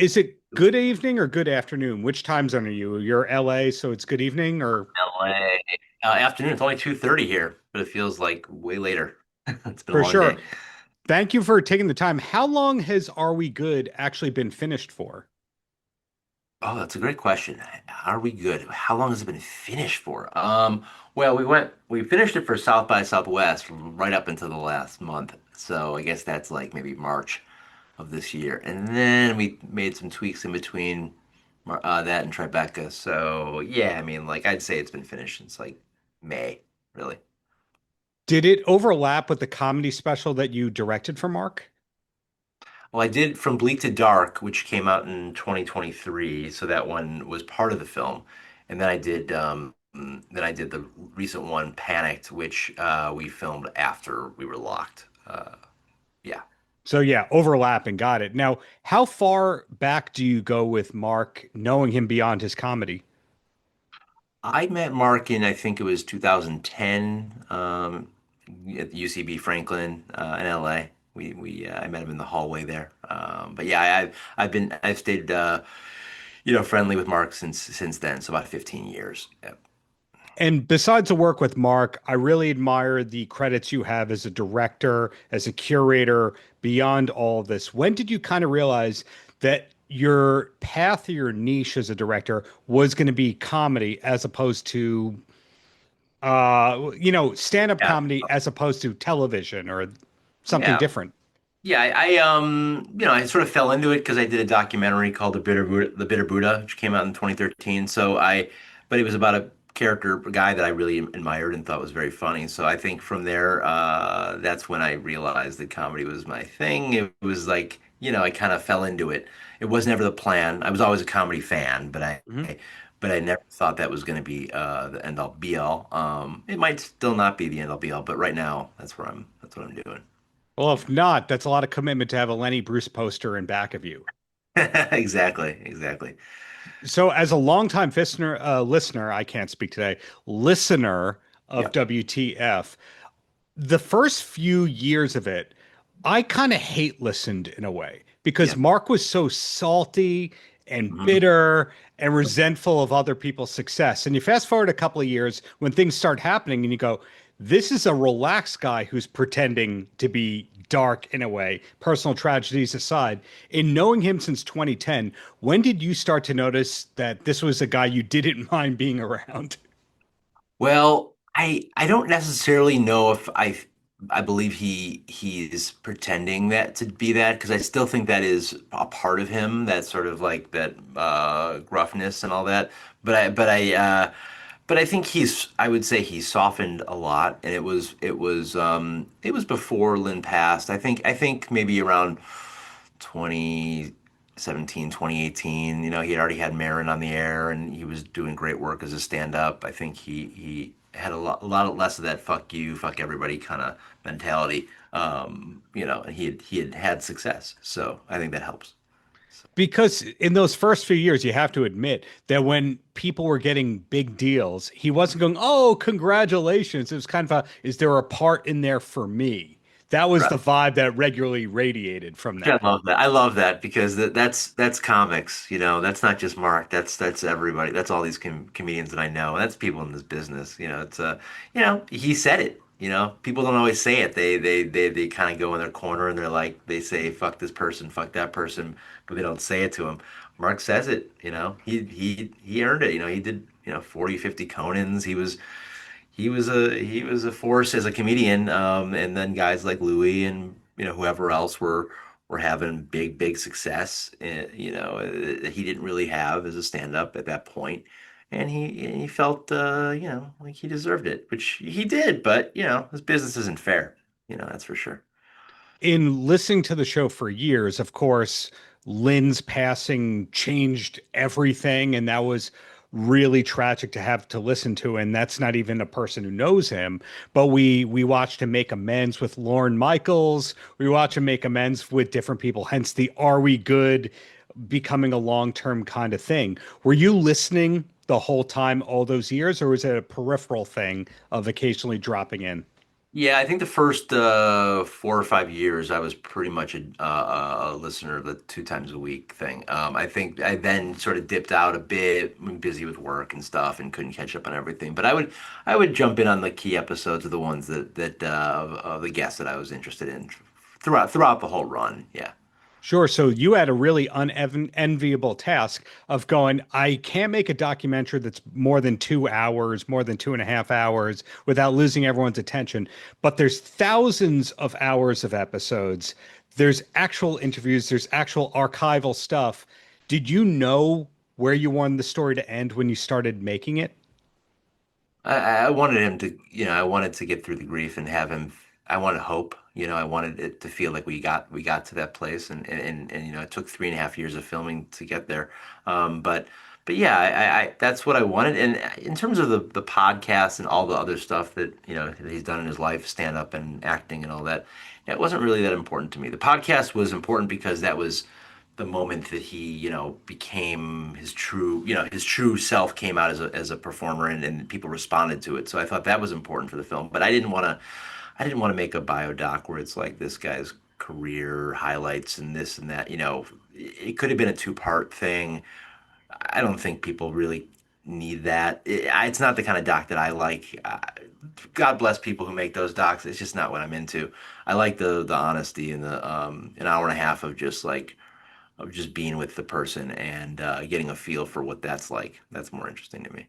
Is it good evening or good afternoon? Which time zone are you? You're LA, so it's good evening or LA. Afternoon. It's only 2:30 here, but it feels like way later. It's been a for long sure. day. Thank you for taking the time. How long has Are We Good actually been finished for? Oh, that's a great question. Are we good? How long has it been finished for? Well, we finished it for South by Southwest right up until the last month. So I guess that's like maybe March of this year. And then we made some tweaks in between that and Tribeca. So yeah, I mean, like I'd say it's been finished since like May, really. Did it overlap with the comedy special that you directed for Mark? Well, I did From Bleak to Dark, which came out in 2023, so that one was part of the film. And then I did the recent one, Panicked, which we filmed after we were locked. Yeah. So yeah, overlapping. Got it. Now, how far back do you go with Mark, knowing him beyond his comedy? I met Mark in, I think it was 2010, at the UCB Franklin in LA. I met him in the hallway there. But yeah, I've stayed friendly with Mark since then, so about 15 years. Yeah. And besides the work with Mark, I really admire the credits you have as a director, as a curator, beyond all this. When did you kind of realize that your path or your niche as a director was going to be comedy as opposed to stand-up Yeah. comedy as opposed to television or something Yeah. different? Yeah, I sort of fell into it because I did a documentary called The Bitter Buddha, which came out in 2013. But it was about a guy that I really admired and thought was very funny. So I think from there, that's when I realized that comedy was my thing. It was like, I kind of fell into it. It was never the plan. I was always a comedy fan, Mhm. but I never thought that was going to be the end all be all. It might still not be the end all be all, but right now, that's what I'm doing. Well, if not, that's a lot of commitment to have a Lenny Bruce poster in back of you. Exactly, exactly. So, as a longtime listener, I can't speak today, listener of Yeah, WTF, the first few years of it, I kind of hate listened in a way because yeah. Mark was so salty and Mhm. bitter and resentful of other people's success. And you fast forward a couple of years when things start happening and you go, this is a relaxed guy who's pretending to be dark in a way, personal tragedies aside. In knowing him since 2010, when did you start to notice that this was a guy you didn't mind being around? Well, I don't necessarily know if I believe he's pretending that to be that because I still think that is a part of him, that sort of like that gruffness and all that. But I think I would say he softened a lot, and it was before Lynn passed. I think maybe around 2017, 2018. He had already had Maron on the air, and he was doing great work as a stand-up. I think he had a lot less of that "fuck you, fuck everybody" kind of mentality. And he had success, so I think that helps. So, Because in those first few years, you have to admit that when people were getting big deals, he wasn't going, "Oh, congratulations." It was kind of is there a part in there for me? That was the right. vibe that regularly radiated from I that. love that. I love that because that's comics. That's not just Mark. That's everybody. That's all these comedians that I know. That's people in this business. He said it. People don't always say it. They kind of go in their corner and they're like they say fuck this person, fuck that person, but they don't say it to him. Mark says it. He earned it. He did 40, 50 Conans. He was a force as a comedian. And then guys like Louis and whoever else were having big success. That he didn't really have as a stand-up at that point, and he felt like he deserved it, which he did. But his business isn't fair. That's for sure. In listening to the show for years, of course, Lynn's passing changed everything, and that was really tragic to have to listen to. And that's not even a person who knows him, but we watched him make amends with Lorne Michaels. We watch him make amends with different people. Hence the "Are We Good" becoming a long-term kind of thing. Were you listening the whole time, all those years, or was it a peripheral thing of occasionally dropping in? Yeah, I think the first 4 or 5 years, I was pretty much a listener of the 2 times a week thing. I think I then sort of dipped out a bit, when busy with work and stuff, and couldn't catch up on everything. But I would jump in on the key episodes of the ones that of the guests that I was interested in throughout the whole run. Yeah. Sure. So you had a really unenviable task of going, I can't make a documentary that's more than 2 hours, more than 2.5 hours without losing everyone's attention. But there's thousands of hours of episodes. There's actual interviews, there's actual archival stuff. Did you know where you wanted the story to end when you started making it? I wanted him to, I wanted to get through the grief and have him. I wanted hope, I wanted it to feel like we got to that place, and it took 3.5 years of filming to get there. But yeah, that's what I wanted. And in terms of the podcast and all the other stuff that that he's done in his life, stand up and acting and all that, it wasn't really that important to me. The podcast was important because that was the moment that he, became his true self, came out as a performer, and people responded to it. So I thought that was important for the film. But I didn't want to make a biodoc where it's like this guy's career highlights and this and that. It could have been a two-part thing. I don't think people really need that. It's not the kind of doc that I like. God bless people who make those docs. It's just not what I'm into. I like the honesty and the an hour and a half of just being with the person and getting a feel for what that's like. That's more interesting to me.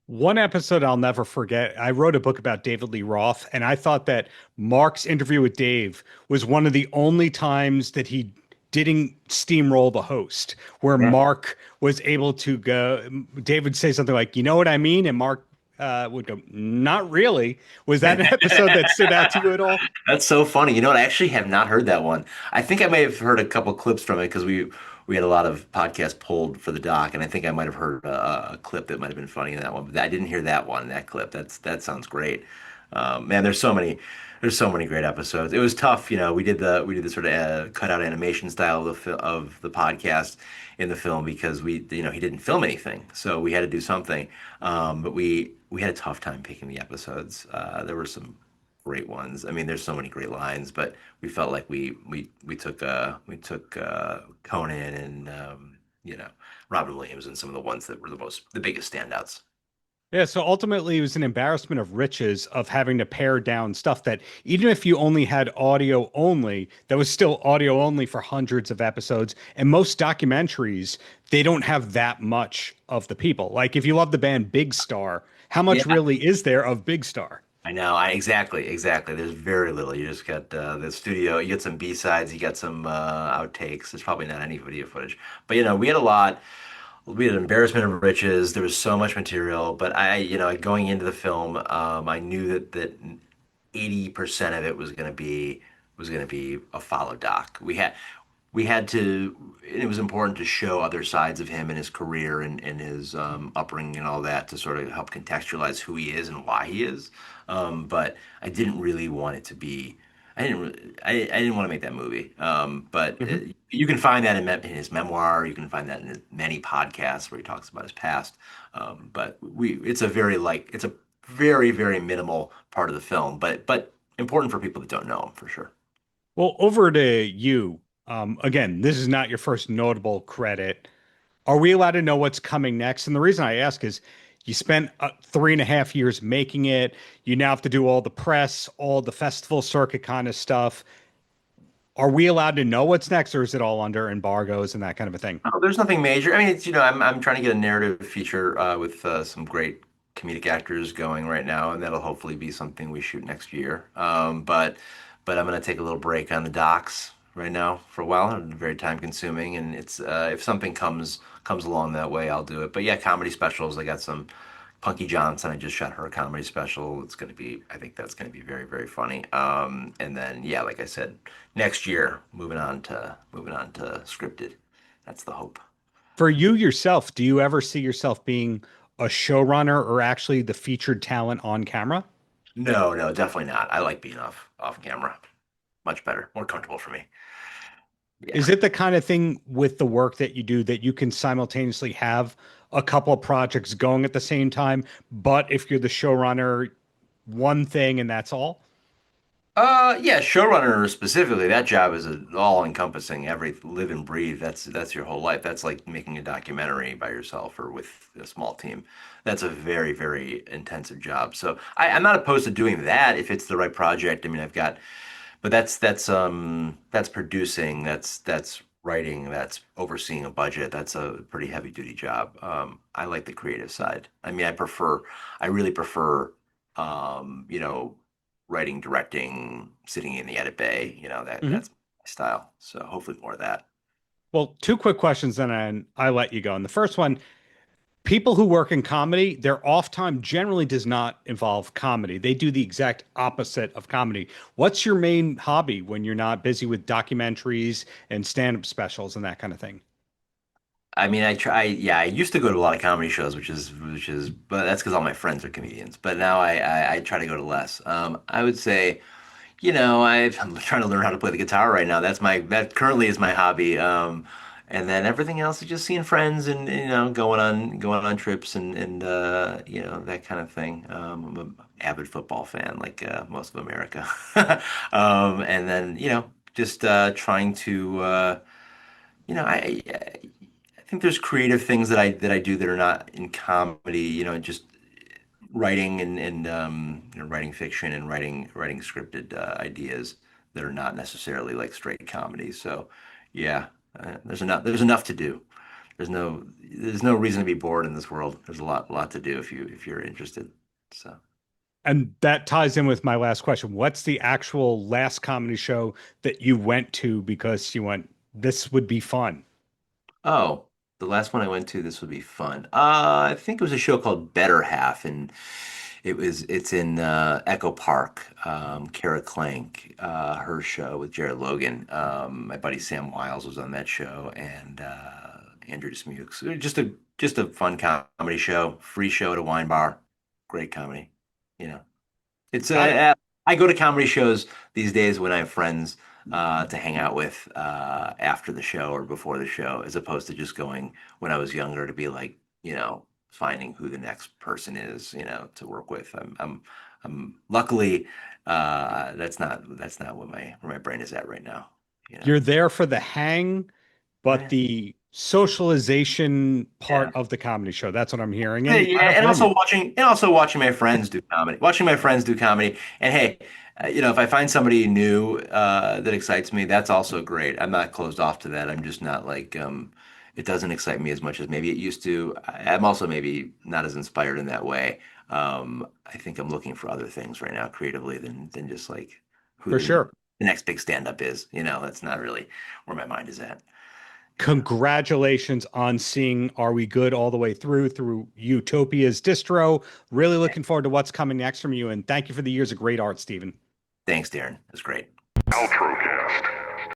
One episode I'll never forget. I wrote a book about David Lee Roth, and I thought that Mark's interview with Dave was one of the only times that he didn't steamroll the host, where Yeah. Mark was able to go. Dave would say something like, "You know what I mean?" And Mark would go, "Not really." Was that an episode that stood out to you at all? That's so funny. You know what? I actually have not heard that one. I think I may have heard a couple clips from it because we had a lot of podcasts pulled for the doc, and I think I might have heard a clip that might have been funny in that one. But I didn't hear that one, that clip. That sounds great. Man, there's so many great episodes. It was tough, we did the sort of cutout animation style of the podcast in the film because he didn't film anything, so we had to do something. But we had a tough time picking the episodes. There were some great ones. I mean, there's so many great lines, but we felt like we took Conan and Robin Williams and some of the ones that were the biggest standouts. Yeah, so ultimately it was an embarrassment of riches of having to pare down stuff that even if you only had audio only, that was still audio only for hundreds of episodes. And most documentaries, they don't have that much of the people. Like if you love the band Big Star, how much Yeah. really is there of Big Star? I know. Exactly. There's very little. You just got the studio. You get some B-sides. You got some outtakes. There's probably not any video footage, but we had a lot. We had an embarrassment of riches. There was so much material, but going into the film, I knew that 80% of it was gonna be a follow doc. We had to, and it was important to show other sides of him and his career and his upbringing and all that to sort of help contextualize who he is and why he is. But I didn't really want it to be. I didn't want to make that movie. But you can find that in his memoir. You can find that in many podcasts where he talks about his past. But it's a very, very minimal part of the film, but important for people that don't know him for sure. Well, over to you. Again, this is not your first notable credit. Are we allowed to know what's coming next? And the reason I ask is you spent 3.5 years making it. You now have to do all the press, all the festival circuit kind of stuff. Are we allowed to know what's next, or is it all under embargoes and that kind of a thing? Oh, there's nothing major. I mean, it's I'm trying to get a narrative feature with some great comedic actors going right now, and that'll hopefully be something we shoot next year. But I'm gonna take a little break on the docs right now for a while. It's very time consuming, and it's if something comes along that way, I'll do it. But yeah, comedy specials. I got some Punky Johnson. I just shot her a comedy special. I think that's gonna be very, very funny. And then yeah, like I said, next year, moving on to scripted. That's the hope. For you yourself, do you ever see yourself being a showrunner or actually the featured talent on camera? No, no, definitely not. I like being off camera. Much better, more comfortable for me. Yeah. Is it the kind of thing with the work that you do that you can simultaneously have a couple of projects going at the same time, but if you're the showrunner, one thing and that's all? Yeah, showrunner specifically, that job is all encompassing, every live and breathe. That's your whole life. That's like making a documentary by yourself or with a small team. That's a very, very intensive job. So I'm not opposed to doing that if it's the right project. I mean, but that's producing, that's writing, that's overseeing a budget. That's a pretty heavy duty job. I like the creative side. I mean, I really prefer, you know, writing, directing, sitting in the edit bay. You know, that's my style. So hopefully more of that. Well, two quick questions, then I let you go. And the first one, people who work in comedy, their off time generally does not involve comedy. They do the exact opposite of comedy. What's your main hobby when you're not busy with documentaries and stand-up specials and that kind of thing? I mean, yeah, I used to go to a lot of comedy shows, but that's because all my friends are comedians. But now I try to go to less. I would say, you know, I'm trying to learn how to play the guitar right now. That currently is my hobby. And then everything else is just seeing friends and, you know, going on trips and you know, that kind of thing. I'm an avid football fan, like most of America. And then, you know, just trying to you know, I think there's creative things that I do that are not in comedy. You know, just writing and you know, writing fiction and writing scripted ideas that are not necessarily like straight comedy. So, yeah, there's enough to do. There's no reason to be bored in this world. There's a lot to do if you're interested. So. And that ties in with my last question. What's the actual last comedy show that you went to because you went, this would be fun? Oh, the last one I went to, this would be fun. I think it was a show called Better Half, and it's in Echo Park. Kara Clank, her show with Jared Logan. My buddy Sam Wiles was on that show, and Andrew Dismukes. Just a fun comedy show, free show at a wine bar. Great comedy, you know. It's Got it. I go to comedy shows these days when I have friends to hang out with after the show or before the show, as opposed to just going when I was younger to be like, you know, finding who the next person is, you know, to work with. I'm luckily that's not where my brain is at right now, you know. You're there for the hang, but Yeah. the socialization Yeah. part of the comedy show, that's what I'm hearing. Yeah, And I yeah, don't and blame you. also watching my friends do comedy. Watching my friends do comedy, and hey, you know, if I find somebody new that excites me, that's also great. I'm not closed off to that. I'm just not like it doesn't excite me as much as maybe it used to. I'm also maybe not as inspired in that way. I think I'm looking for other things right now creatively than just like who For the sure. next big stand-up is. You know, that's not really where my mind is at. Yeah. Congratulations on seeing Are We Good all the way through Utopia's distro. Really looking forward to what's coming next from you. And thank you for the years of great art, Stephen. Thanks, Darren. That's great. Paltrocast.